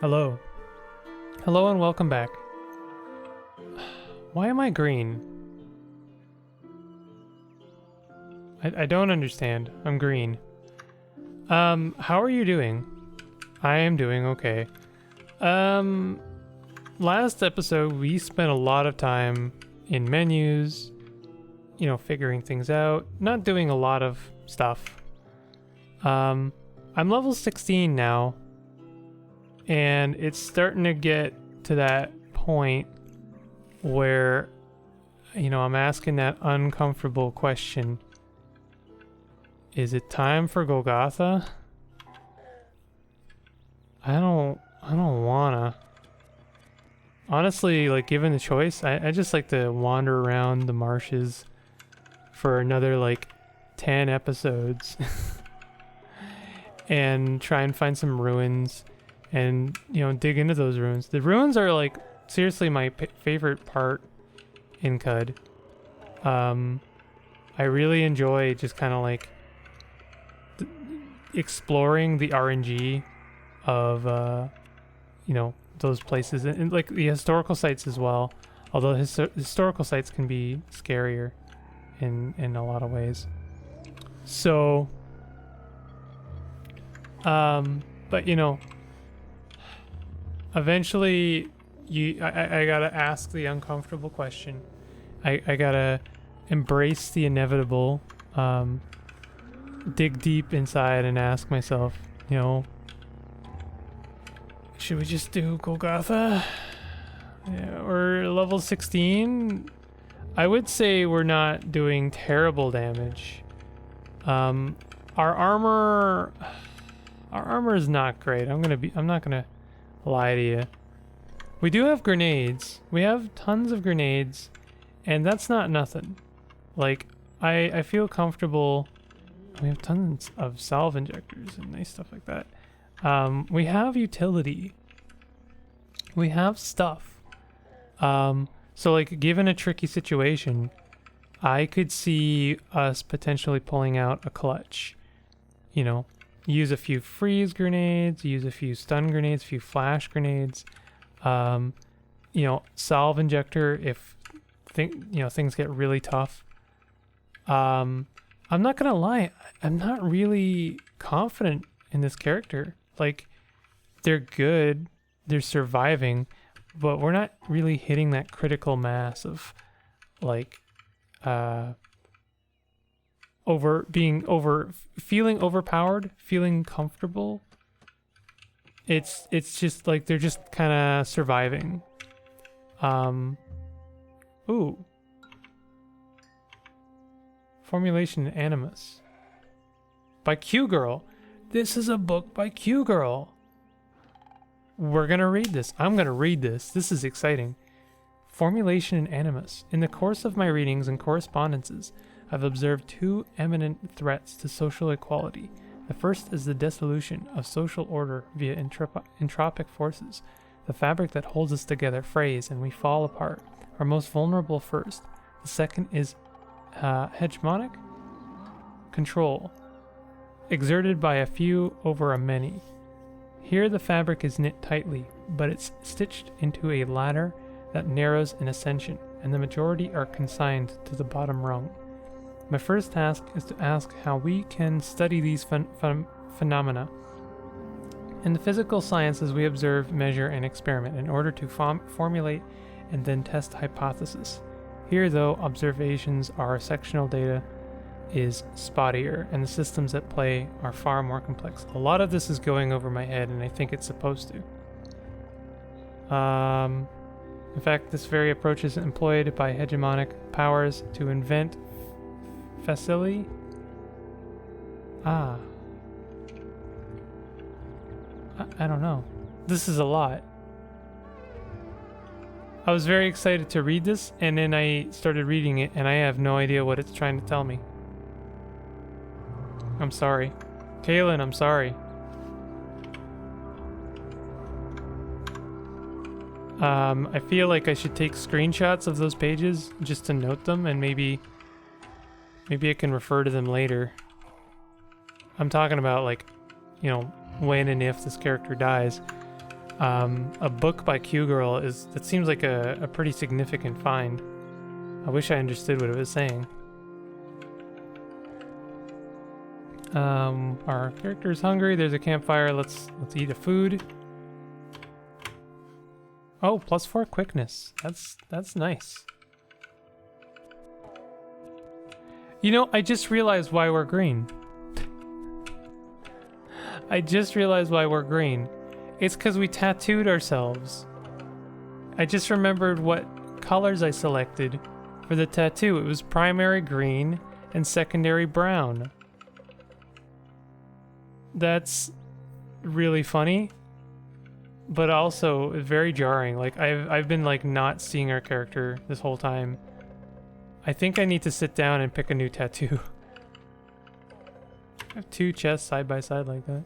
Hello. Hello and welcome back. Why am I green? I don't understand. I'm green. How are you doing? I am doing okay. Last episode we spent a lot of time in menus, figuring things out, not doing a lot of stuff. I'm level 16 now, and it's starting to get to that point where, I'm asking that uncomfortable question. Is it time for Golgotha? I don't wanna. Honestly, given the choice, I just like to wander around the marshes for another 10 episodes and try and find some ruins and dig into those ruins. The ruins are seriously my favorite part in Qud. I really enjoy just kind of exploring the RNG of those places and the historical sites as well, although historical sites can be scarier in a lot of ways. So but eventually I gotta ask the uncomfortable question. I gotta embrace the inevitable, dig deep inside and ask myself, should we just do Golgotha? Yeah, we're level 16. I would say we're not doing terrible damage. Our armor is not great. I'm not gonna lie to you. We do have grenades. We have tons of grenades, and that's not nothing. I feel comfortable. We have tons of salve injectors and nice stuff like that. We have utility. We have stuff. So given a tricky situation, I could see us potentially pulling out a clutch. Use a few freeze grenades, use a few stun grenades, a few flash grenades. Salve injector if things get really tough. I'm not gonna lie, I'm not really confident in this character. They're good, they're surviving, but we're not really hitting that critical mass of feeling overpowered, feeling comfortable. It's just they're just kind of surviving. Ooh. Formulation and Animus by Q Girl. This is a book by Q Girl. We're gonna read this. I'm gonna read this. This is exciting. Formulation and Animus. In the course of my readings and correspondences, I've observed two eminent threats to social equality. The first is the dissolution of social order via entropic forces. The fabric that holds us together frays and we fall apart. Our most vulnerable first. The second is hegemonic control, exerted by a few over a many. Here the fabric is knit tightly, but it's stitched into a ladder that narrows in ascension, and the majority are consigned to the bottom rung. My first task is to ask how we can study these phenomena. In the physical sciences, we observe, measure, and experiment in order to formulate and then test hypotheses. Here, though, observations are sectional data is spottier, and the systems at play are far more complex. A lot of this is going over my head, and I think it's supposed to. In fact, this very approach is employed by hegemonic powers to invent facility. I don't know. This is a lot. I was very excited to read this, and then I started reading it, and I have no idea what it's trying to tell me. I'm sorry. Kaylin, I'm sorry. I feel like I should take screenshots of those pages just to note them, and maybe I can refer to them later. I'm talking about when and if this character dies. A book by Q Girl that seems like a pretty significant find. I wish I understood what it was saying. Our character's hungry. There's a campfire. Let's eat a food. Oh, +4 quickness. That's nice. You know, I just realized why we're green. I just realized why we're green. It's because we tattooed ourselves. I just remembered what colors I selected for the tattoo. It was primary green and secondary brown. That's really funny, but also very jarring. Like I've been like not seeing our character this whole time. I think I need to sit down and pick a new tattoo. I have 2 chests side by side like that.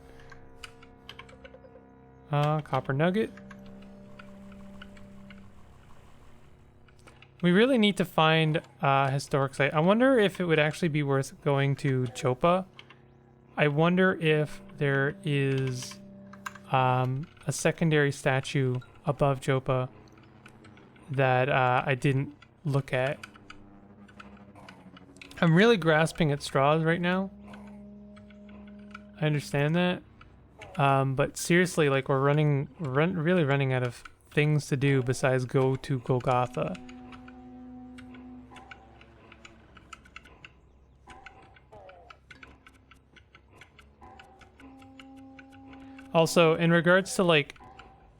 Copper nugget. We really need to find a historic site. I wonder if it would actually be worth going to Chopa. I wonder if there is a secondary statue above Chopa that I didn't look at. I'm really grasping at straws right now. I understand that. But seriously, like we're really running out of things to do besides go to Golgotha. Also, in regards to like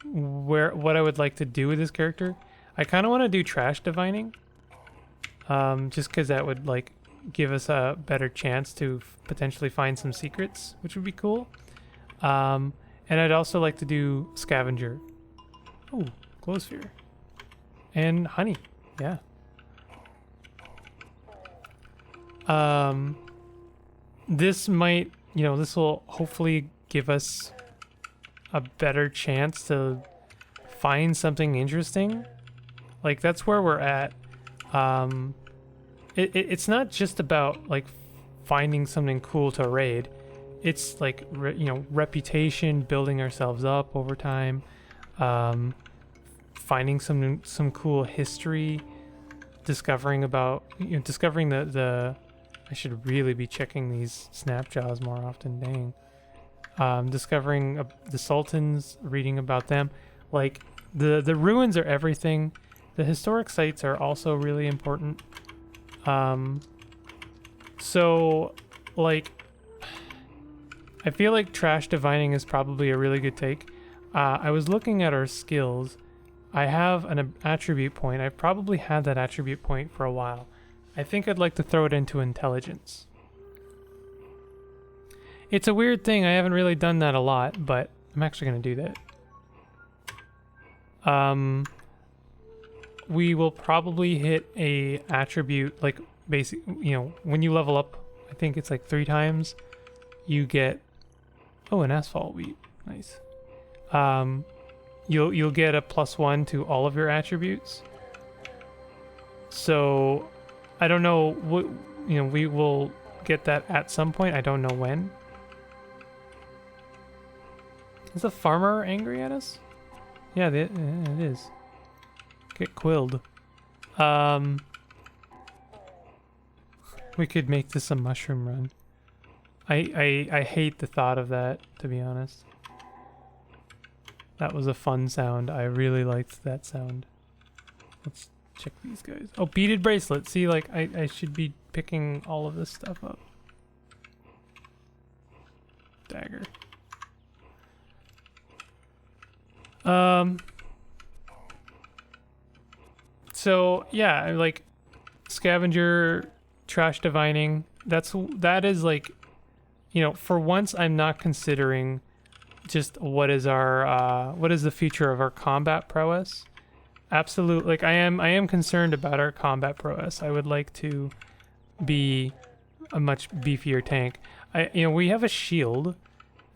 what I would like to do with this character, I kind of want to do trash divining. Just because that would like give us a better chance to potentially find some secrets, which would be cool. And I'd also like to do scavenger. Oh, glow sphere. And honey. Yeah. This might, this will hopefully give us a better chance to find something interesting. Like that's where we're at. It's not just about like finding something cool to raid. It's like reputation, building ourselves up over time, finding some cool history, discovering the I should really be checking these snapjaws more often. Dang. Discovering the sultans, reading about them. Like the ruins are everything. The historic sites are also really important. So like I feel like trash divining is probably a really good take. I was looking at our skills. I have an attribute point. I've probably had that attribute point for a while. I think I'd like to throw it into intelligence. It's a weird thing. I haven't really done that a lot, but I'm actually going to do that. We will probably hit a attribute like basic, when you level up, I think it's like 3 times, you get an asphalt wheat. Nice. You'll get a +1 to all of your attributes. So I don't know what, we will get that at some point. I don't know when. Is the farmer angry at us? Yeah, it is. Get quilled. We could make this a mushroom run. I hate the thought of that, to be honest. That was a fun sound. I really liked that sound. Let's check these guys. Oh, beaded bracelet. See, like, I should be picking all of this stuff up. Dagger. So, yeah, like, scavenger, trash divining, that is, like, for once I'm not considering just what is the future of our combat prowess. Absolutely, like I am concerned about our combat prowess. I would like to be a much beefier tank. We have a shield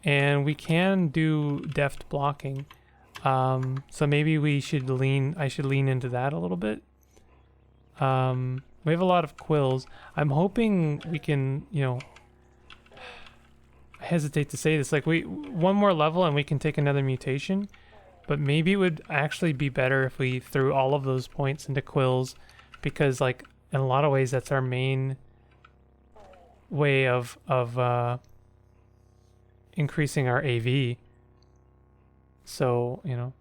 and we can do deft blocking. So maybe I should lean into that a little bit. We have a lot of quills. I'm hoping we can, I hesitate to say this, like one more level and we can take another mutation. But maybe it would actually be better if we threw all of those points into quills, because like in a lot of ways that's our main way of increasing our AV. So, you know,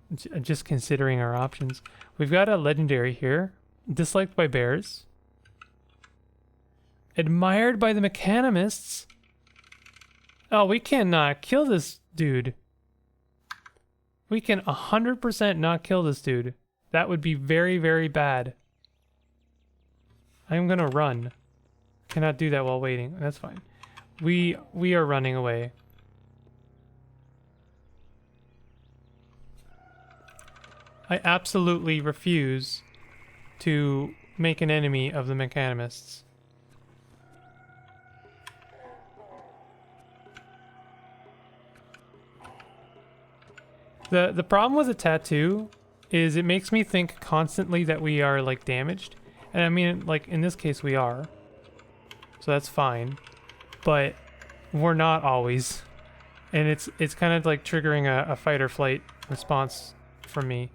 just considering our options. We've got a legendary here, disliked by bears, admired by the mechanimists. Oh, we cannot kill this dude. We can 100% not kill this dude. That would be very, very bad. I'm gonna run. Cannot do that while waiting. That's fine. We are running away. I absolutely refuse to make an enemy of the mechanimists. The problem with a tattoo is it makes me think constantly that we are like damaged. And I mean, like in this case we are. So that's fine. But we're not always. And it's kind of like triggering a fight or flight response from me.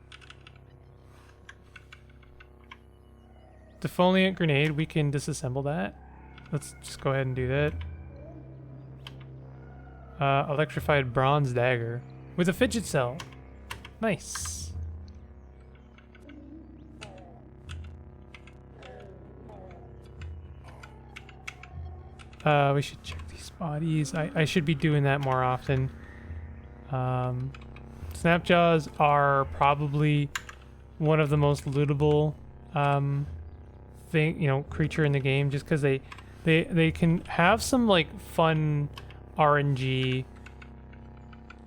Defoliant grenade, we can disassemble that. Let's just go ahead and do that. Electrified bronze dagger. With a fidget cell. Nice. We should check these bodies. I should be doing that more often. Snapjaws are probably one of the most lootable creature in the game, just because they can have some like fun RNG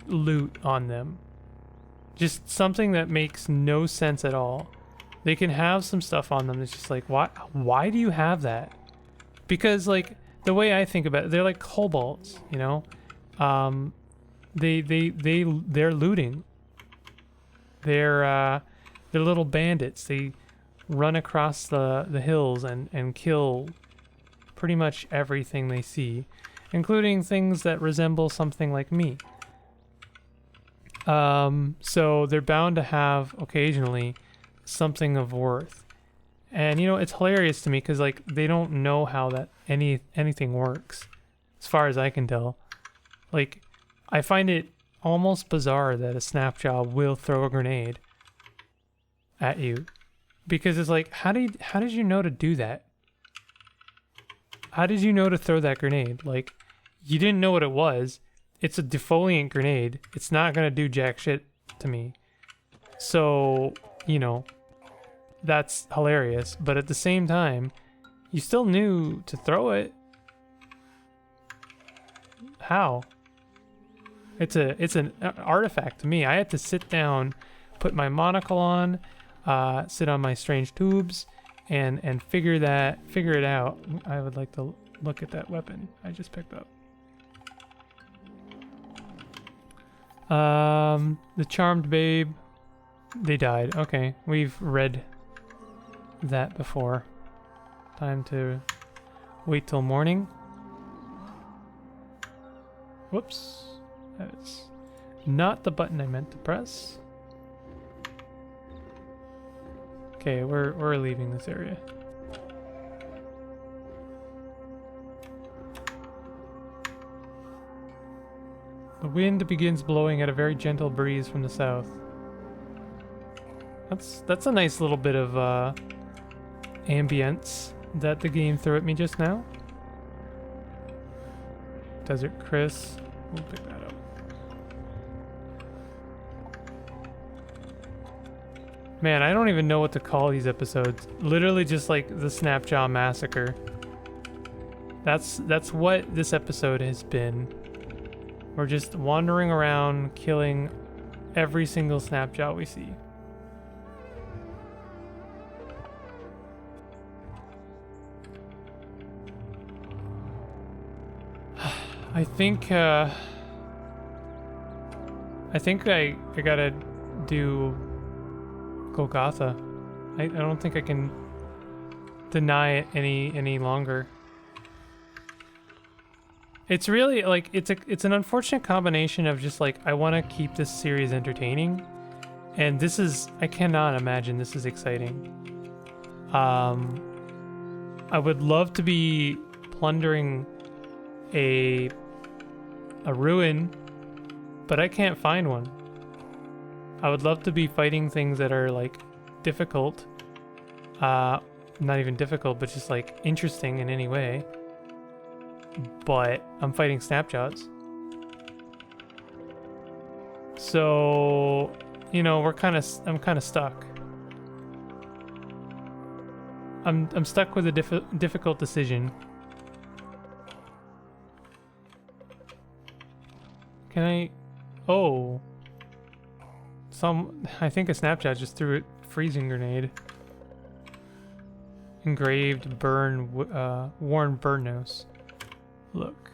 loot on them. Just something that makes no sense at all. They can have some stuff on them that's just like, why do you have that? Because like the way I think about it, they're like kobolds, you know? They're looting. They're little bandits. They run across the hills and kill pretty much everything they see, including things that resemble something like me. So they're bound to have occasionally something of worth. And you know, it's hilarious to me because like they don't know how that anything works, as far as I can tell. Like, I find it almost bizarre that a Snapjaw will throw a grenade at you, because it's like, how did you know to do that? How did you know to throw that grenade? Like, you didn't know what it was. It's a defoliant grenade. It's not gonna do jack shit to me. So, you know, that's hilarious. But at the same time, you still knew to throw it. How? It's an artifact to me. I had to sit down, put my monocle on, sit on my strange tubes, and figure it out. I would like to look at that weapon I just picked up. The Charmed Babe, they died. Okay, we've read that before. Time to wait till morning. Whoops. That is not the button I meant to press. Okay, we're leaving this area. The wind begins blowing at a very gentle breeze from the south. That's a nice little bit of ambience that the game threw at me just now. Desert Chris, we'll pick that up. Man, I don't even know what to call these episodes. Literally just like the Snapjaw Massacre. That's what this episode has been. We're just wandering around, killing every single Snapjaw we see. I think I gotta do Golgotha. I don't think I can deny it any longer. It's really like it's an unfortunate combination of just like I want to keep this series entertaining, And this is, I cannot imagine this is exciting. I would love to be plundering a ruin, but I can't find one. I would love to be fighting things that are like difficult. Not even difficult, but just like interesting in any way. But I'm fighting snapshots. So, you know, I'm kind of stuck. I'm stuck with a difficult decision. Can I? Oh. I think a snapshot just threw a freezing grenade. Engraved worn burn nose. Look.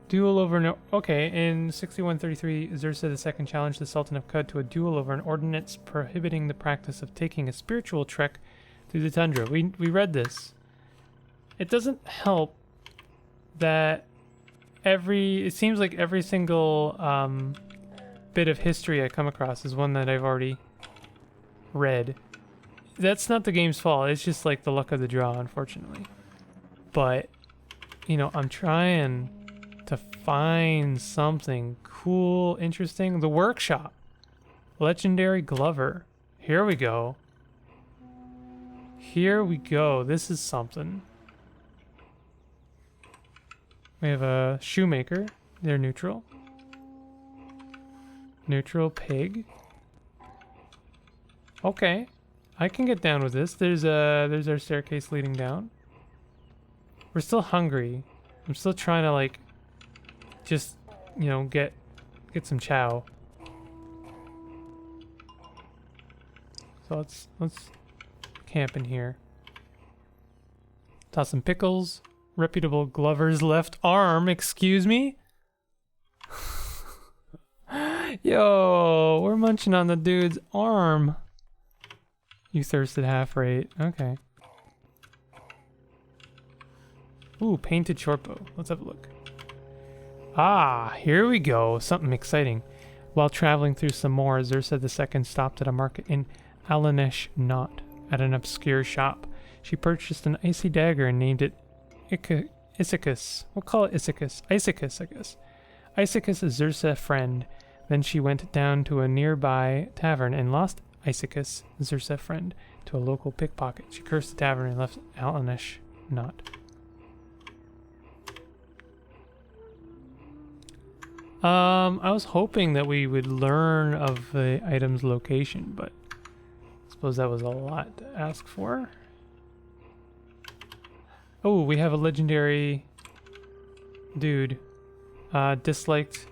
Duel over no. Okay, in 6133, Xerxes II challenged the Sultan of Qud to a duel over an ordinance prohibiting the practice of taking a spiritual trek through the tundra. We read this. It doesn't help that it seems like every single bit of history I come across is one that I've already read. That's not the game's fault. It's just like the luck of the draw, unfortunately. But, you know, I'm trying to find something cool, interesting. The workshop. Legendary Glover. Here we go. Here we go. This is something. We have a shoemaker. They're neutral. Neutral pig. Okay. I can get down with this. There's our staircase leading down. We're still hungry. I'm still trying to like just, you know, get some chow. So let's camp in here. Toss some pickles. Reputable Glover's left arm, excuse me? Yo, we're munching on the dude's arm. You thirsted half rate. Okay. Ooh, painted shortbow. Let's have a look. Ah, here we go. Something exciting. While traveling through Samor, Xerxes II stopped at a market in Alanesh Knot at an obscure shop. She purchased an icy dagger and named it Issachus. We'll call it Issachus. Issachus, I guess. Issachus is Xerxes' friend. Then she went down to a nearby tavern and lost Issachus, Xerxes' friend, to a local pickpocket. She cursed the tavern and left Alanesh Knot. I was hoping that we would learn of the item's location, but I suppose that was a lot to ask for. Oh, we have a legendary dude. Disliked,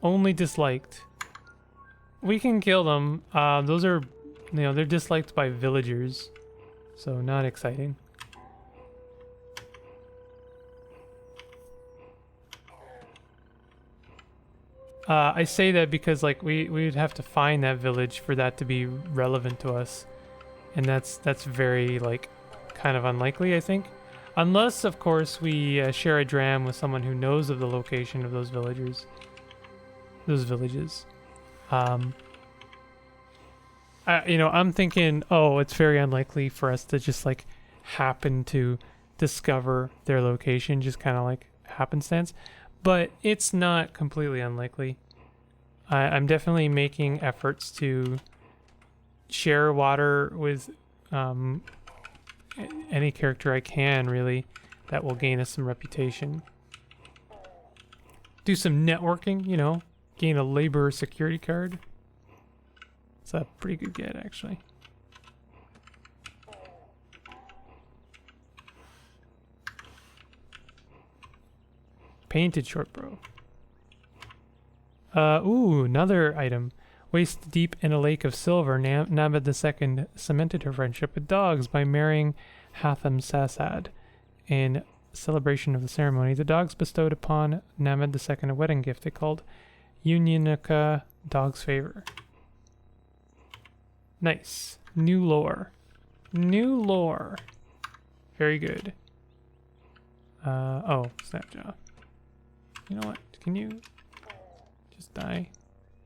only disliked. We can kill them. Those are, you know, they're disliked by villagers, so not exciting. I say that because like we'd have to find that village for that to be relevant to us, and that's very like kind of unlikely, I think, unless of course we share a dram with someone who knows of the location of those villages. You know, I'm thinking, oh, it's very unlikely for us to just like happen to discover their location, just kind of like happenstance. But it's not completely unlikely. I'm definitely making efforts to share water with any character I can, really, that will gain us some reputation. Do some networking, you know, gain a labor security card. It's a pretty good get, actually. Painted shortbow. Ooh, another item. Waist deep in a lake of silver, Nabed II cemented her friendship with dogs by marrying Hatham Sasad. In celebration of the ceremony, the dogs bestowed upon Nabed II a wedding gift they called Unionica Dog's Favor. Nice. New lore. New lore. Very good. Oh, Snapjaw. You know what? Can you just die?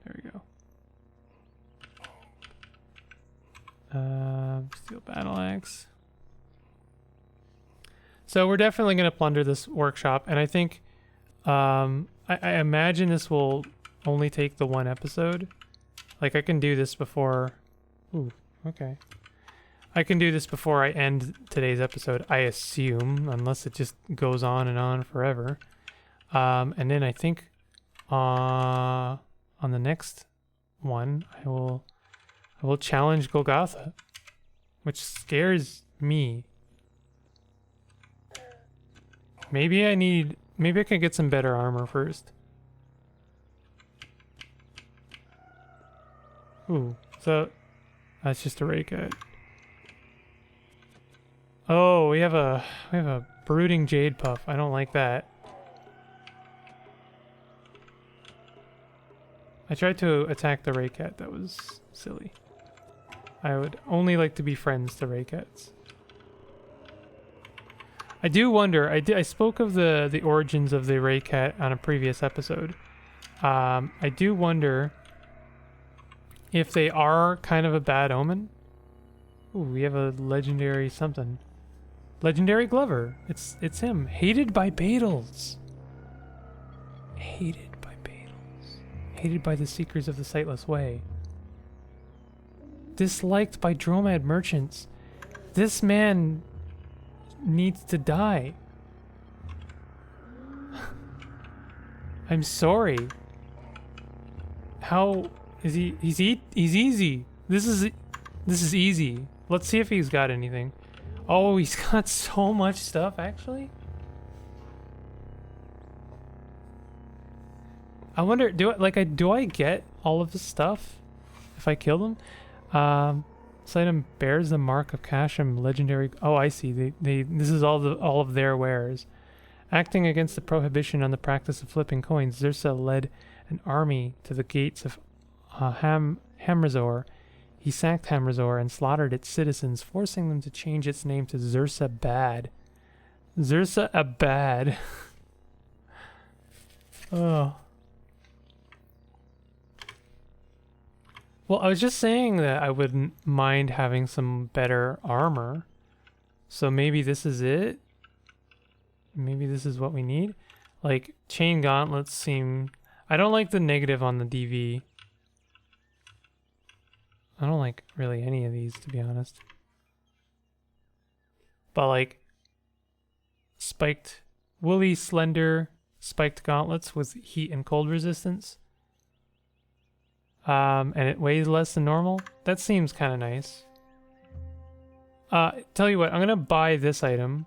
There we go. Steel battle axe. So we're definitely going to plunder this workshop, and I think I imagine this will only take the one episode. Like, I can do this before... Ooh, okay. I can do this before I end today's episode, I assume, unless it just goes on and on forever. And then I think on the next one, I will challenge Golgotha, which scares me. Maybe I can get some better armor first. Ooh, so that's just a Raycat. Oh, we have a brooding jade puff. I don't like that. I tried to attack the Raycat. That was silly. I would only like to be friends to Raycats. I do wonder. I spoke of the origins of the Raycat on a previous episode. I do wonder if they are kind of a bad omen. Ooh, we have a legendary something. Legendary Glover. It's him. Hated by Beetles. Hated by Beetles. Hated by the Seekers of the Sightless Way. Disliked by Dromad merchants. This man needs to die. I'm sorry. How is he? He's easy. This is easy. Let's see if he's got anything. Oh, he's got so much stuff, actually. I wonder, do I get all of the stuff if I kill them? This item bears the mark of Kasham legendary. Oh, I see. This is all of their wares. Acting against the prohibition on the practice of flipping coins, Xursa led an army to the gates of Hamrazor. He sacked Hamrazor and slaughtered its citizens, forcing them to change its name to Xursa Bad. Xursa Abad. Oh. Well, I was just saying that I wouldn't mind having some better armor. So maybe this is it? Maybe this is what we need? Like, chain gauntlets seem... I don't like the negative on the DV. I don't like really any of these, to be honest. But like, spiked, woolly, slender, spiked gauntlets with heat and cold resistance. And it weighs less than normal. That seems kind of nice. Tell you what, I'm gonna buy this item.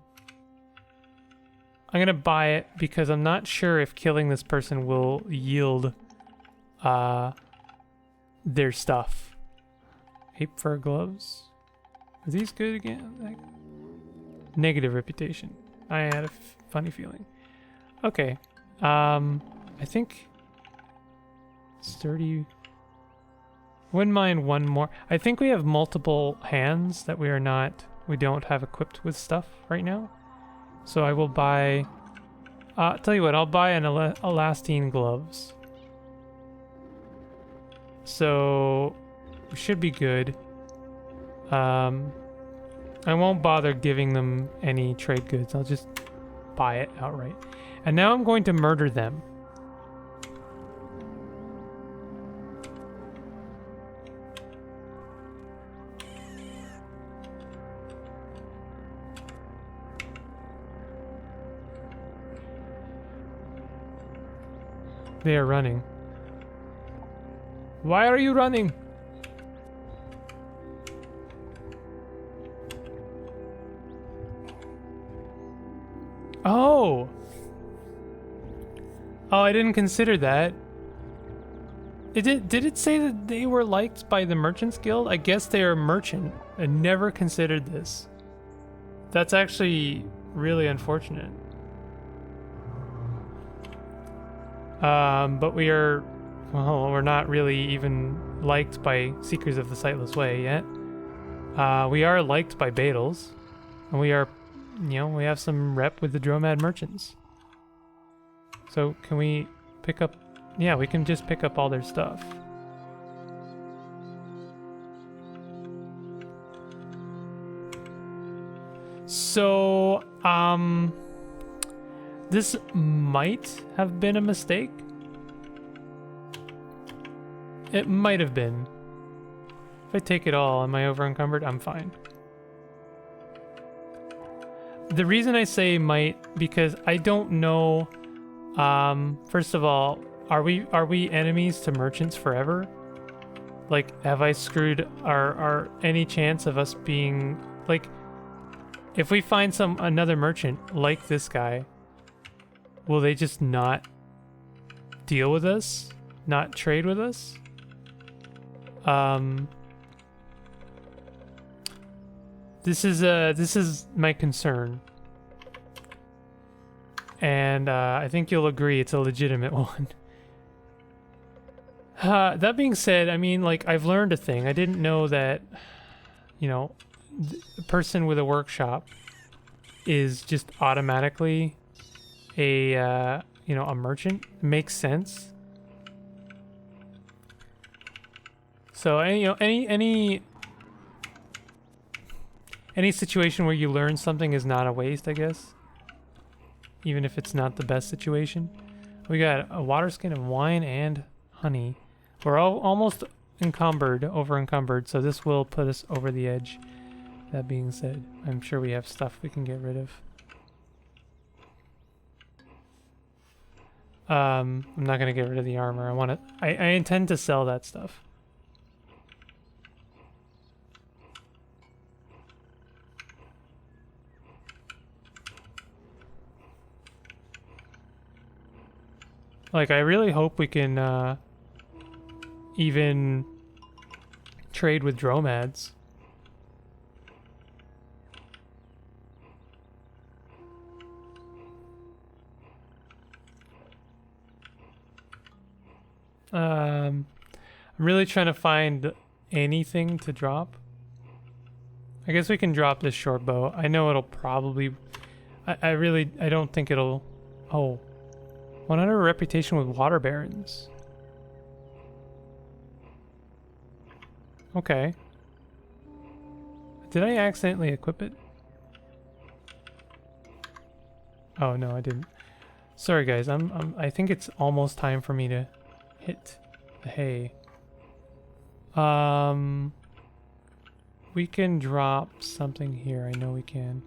I'm gonna buy it because I'm not sure if killing this person will yield their stuff. Ape fur gloves. Are these good again? Like, negative reputation. I had a funny feeling. Okay. I think sturdy. Wouldn't mind one more. I think we have multiple hands that we don't have equipped with stuff right now. So I will buy, tell you what, I'll buy an elastine gloves. So we should be good. I won't bother giving them any trade goods. I'll just buy it outright. And now I'm going to murder them. They are running. Why are you running? Oh! Oh, I didn't consider that. Did it say that they were liked by the Merchants Guild? I guess they are a merchant. I never considered this. That's actually really unfortunate. But we're not really even liked by Seekers of the Sightless Way yet. We are liked by Beetles. And we are, we have some rep with the Dromad merchants. So can we pick up... Yeah, we can just pick up all their stuff. So, this might have been a mistake. It might have been. If I take it all, am I over encumbered? I'm fine. The reason I say might, because I don't know, first of all, are we enemies to merchants forever? Like, have I screwed our any chance of us being, like, if we find another merchant like this guy, will they just not deal with us? Not trade with us? This is my concern. And I think you'll agree it's a legitimate one. That being said, I mean, like, I've learned a thing. I didn't know that, you know, the person with a workshop is just automatically a, you know, a merchant. Makes sense. So, you know, any situation where you learn something is not a waste, I guess. Even if it's not the best situation. We got a water skin of wine and honey. We're all almost over encumbered, so this will put us over the edge. That being said, I'm sure we have stuff we can get rid of. I'm not gonna get rid of the armor. I intend to sell that stuff. Like, I really hope we can even trade with dromads. I'm really trying to find anything to drop. I guess we can drop this short bow. I know it'll probably... I don't think it'll... Oh. 100 reputation with water barons. Okay. Did I accidentally equip it? Oh no, I didn't. Sorry guys, I think it's almost time for me to hit the hay. We can drop something here. I know we can.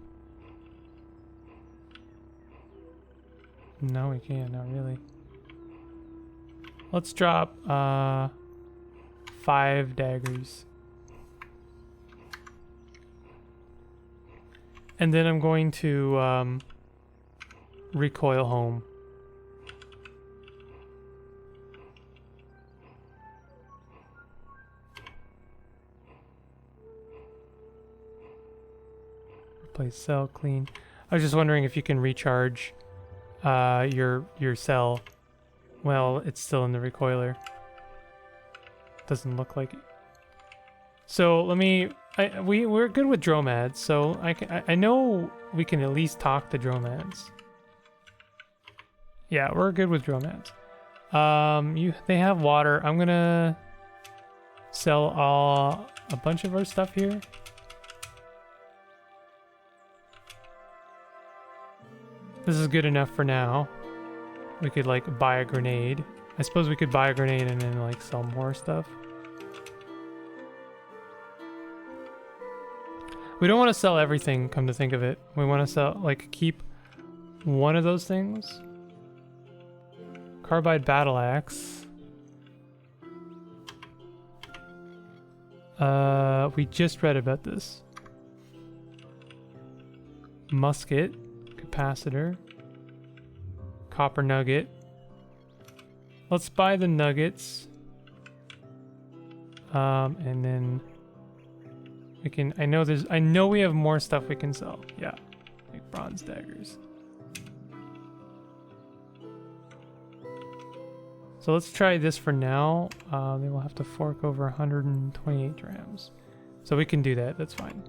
No, we can't. Not really. Let's drop 5 daggers. And then I'm going to recoil home. Replace cell, clean. I was just wondering if you can recharge your cell. Well, it's still in the recoiler. Doesn't look like it. So let me. We're good with dromads, so I know we can at least talk to dromads. Yeah, we're good with dromads. They have water. I'm gonna sell a bunch of our stuff here. This is good enough for now. We could like buy a grenade. I suppose we could buy a grenade and then like sell more stuff. We don't want to sell everything, come to think of it. We want to sell, like, keep one of those things. Carbide battle axe. We just read about this. Musket. Capacitor. Copper nugget. Let's buy the nuggets. And then we can, I know we have more stuff we can sell. Yeah. Like bronze daggers. So let's try this for now. Then we'll have to fork over 128 drams. So we can do that, that's fine.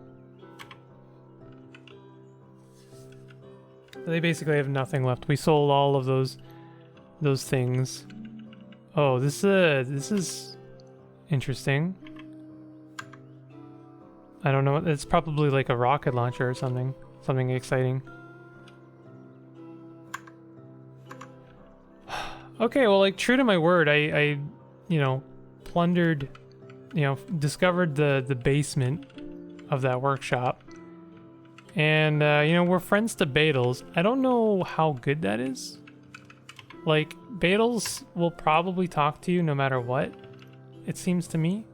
So they basically have nothing left. We sold all of those things. Oh, this is interesting. I don't know. It's probably like a rocket launcher or something. something exciting. Okay, well, like, true to my word, I you know, plundered, you know, discovered the basement of that workshop. And, you know, we're friends to Badals. I don't know how good that is. Like, Badals will probably talk to you no matter what, it seems to me.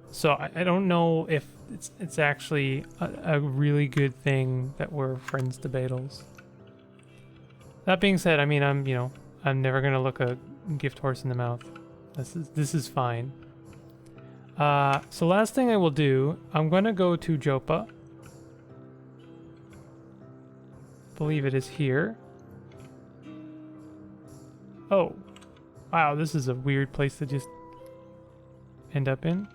So I don't know if it's actually a really good thing that we're friends to Badals. That being said, I mean, I'm never gonna look a gift horse in the mouth. This is fine. So last thing I will do, I'm gonna go to Jopa. Believe it is here. Oh, wow, this is a weird place to just end up in.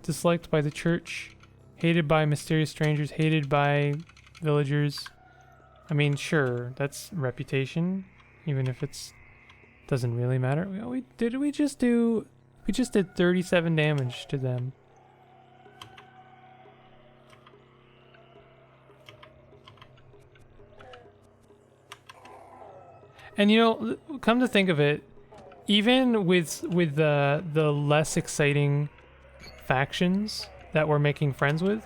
Disliked by the church, hated by mysterious strangers, hated by villagers. I mean, sure, that's reputation, even if it's doesn't really matter. We just did 37 damage to them. And you know, come to think of it, even with the less exciting factions that we're making friends with,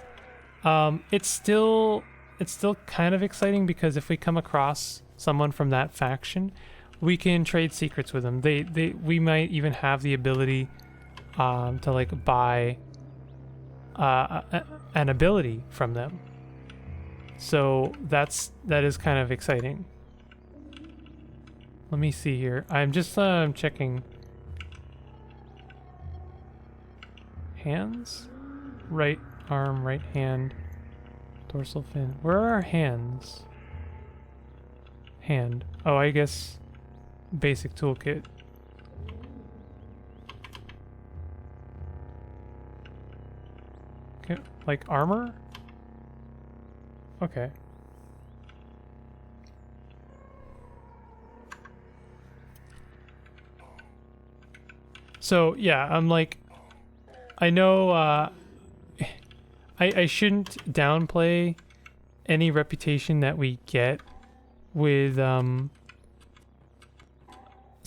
it's still kind of exciting, because if we come across someone from that faction, we can trade secrets with them. We might even have the ability to like buy an ability from them. So that is kind of exciting. Let me see here. I'm just checking. Hands? Right arm, right hand, dorsal fin. Where are our hands? Hand. Oh, I guess basic toolkit. Okay, like armor? Okay. So yeah, I'm like, I know I shouldn't downplay any reputation that we get with some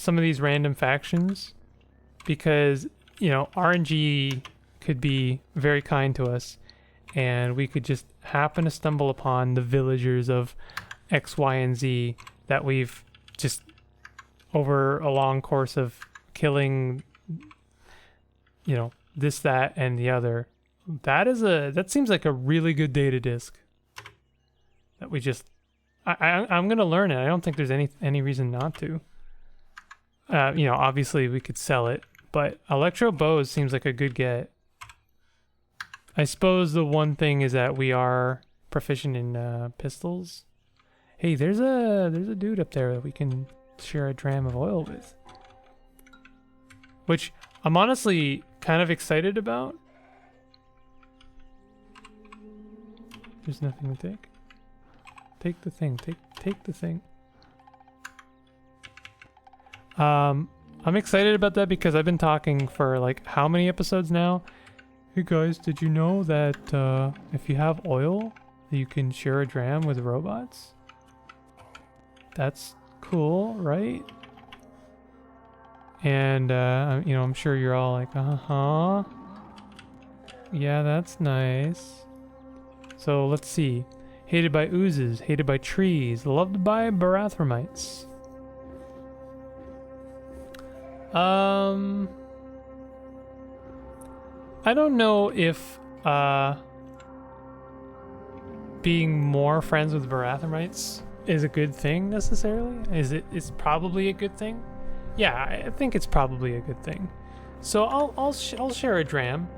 of these random factions, because, you know, RNG could be very kind to us, and we could just happen to stumble upon the villagers of X, Y, and Z that we've just, over a long course of killing, you know, this, that, and the other. That seems like a really good data disk that we just, I'm gonna learn it. I don't think there's any reason not to. You know, obviously we could sell it, but electro bows seems like a good get. I suppose the one thing is that we are proficient in pistols. Hey, there's a dude up there that we can share a dram of oil with, which I'm honestly kind of excited about. There's nothing to take. Take the thing. Take the thing. I'm excited about that because I've been talking for like how many episodes now? Hey guys, did you know that if you have oil, you can share a dram with robots? That's cool, right? And you know, I'm sure you're all like, uh-huh. Yeah, that's nice. So let's see. Hated by oozes, hated by trees, loved by barathromites. I don't know if being more friends with barathromites is a good thing necessarily. It's probably a good thing. Yeah, I think it's probably a good thing. So I'll share a dram.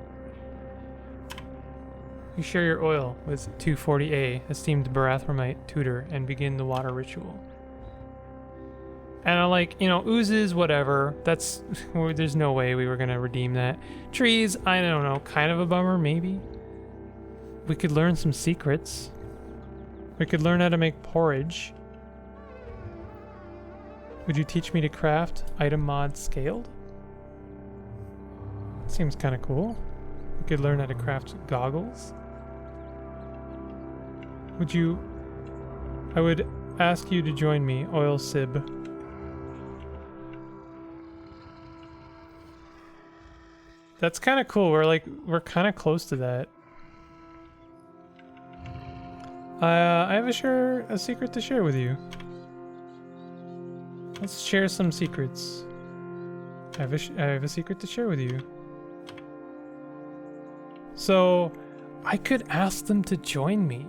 You share your oil with 240A, esteemed Barathromite tutor, and begin the water ritual. And I'm like, you know, oozes, whatever. That's, there's no way we were gonna redeem that. Trees, I don't know, kind of a bummer, maybe. We could learn some secrets. We could learn how to make porridge. Would you teach me to craft item mod scaled? Seems kind of cool. We could learn how to craft goggles. I would ask you to join me, Oil Sib. That's kind of cool. We're kind of close to that. I have a secret to share with you. Let's share some secrets. I have a secret to share with you. So, I could ask them to join me.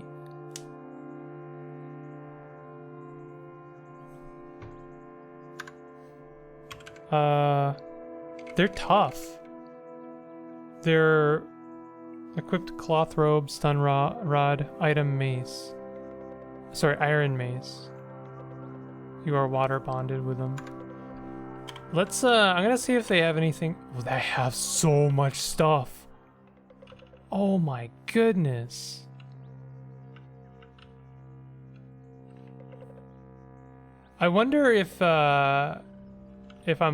They're tough. They're equipped cloth robe, stun rod, item mace. Sorry, iron mace. You are water bonded with them. Let's, I'm gonna see if they have anything. Oh, they have so much stuff. Oh my goodness. I wonder if I'm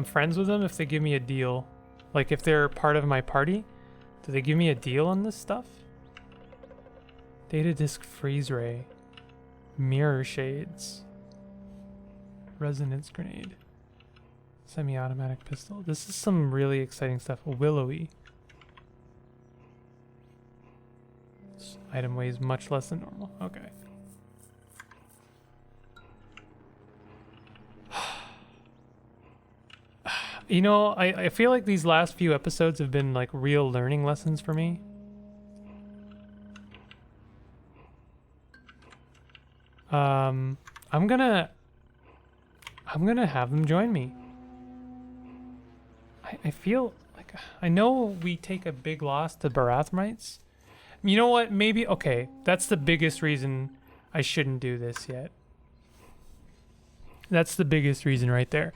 friends with them, if they give me a deal. Like if they're part of my party, do they give me a deal on this stuff? Data disk freeze ray. Mirror shades. Resonance grenade. Semi-automatic pistol. This is some really exciting stuff. Willowy. This item weighs much less than normal. Okay. You know, I feel like these last few episodes have been like real learning lessons for me. I'm gonna have them join me. I feel like, I know we take a big loss to Barathmites. You know what? Maybe, okay, that's the biggest reason I shouldn't do this yet. That's the biggest reason right there.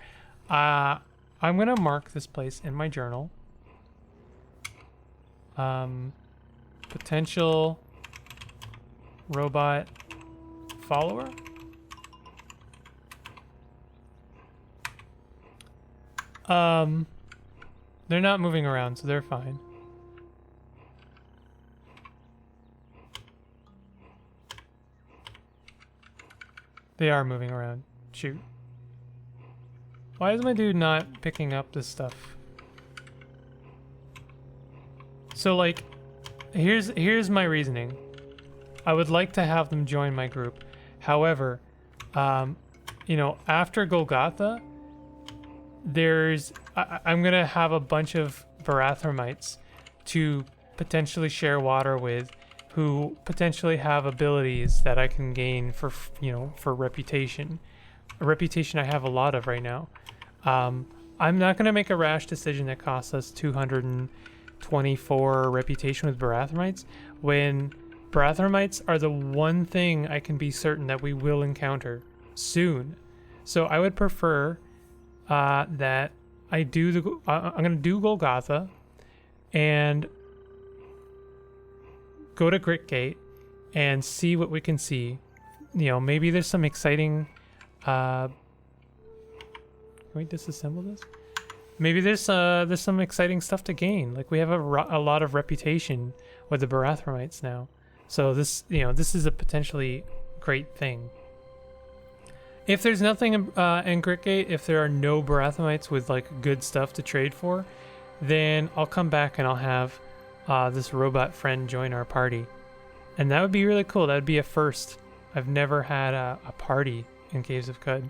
I'm gonna mark this place in my journal. Potential robot follower. They're not moving around, so they're fine. They are moving around. Shoot. Why is my dude not picking up this stuff? So like, here's my reasoning. I would like to have them join my group. However, you know, after Golgotha, I'm gonna have a bunch of Barathmites to potentially share water with, who potentially have abilities that I can gain for, you know, for reputation. A reputation I have a lot of right now. I'm not gonna make a rash decision that costs us 224 reputation with Barathmites when Barathmites are the one thing I can be certain that we will encounter soon. So I would prefer that I do I'm gonna do Golgotha and go to Gritgate and see what we can see. You know, maybe there's some exciting. Can we disassemble this? Maybe there's some exciting stuff to gain. Like we have a lot of reputation with the Barathmites now, so this, you know, this is a potentially great thing. If there's nothing in Gritgate, if there are no Barathmites with like good stuff to trade for, then I'll come back and I'll have this robot friend join our party, and that would be really cool. That would be a first. I've never had a party in Caves of Qud.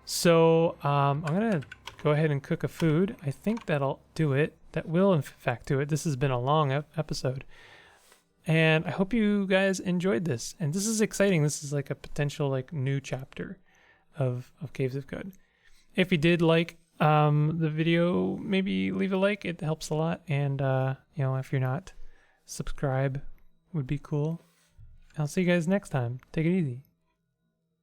So I'm gonna go ahead and cook a food. I think that'll do it. That will in fact do it. This has been a long episode. And I hope you guys enjoyed this. And this is exciting. This is like a potential like new chapter of Caves of Qud. If you did like the video, maybe leave a like. It helps a lot. And you know, if you're not, subscribe would be cool. I'll see you guys next time. Take it easy.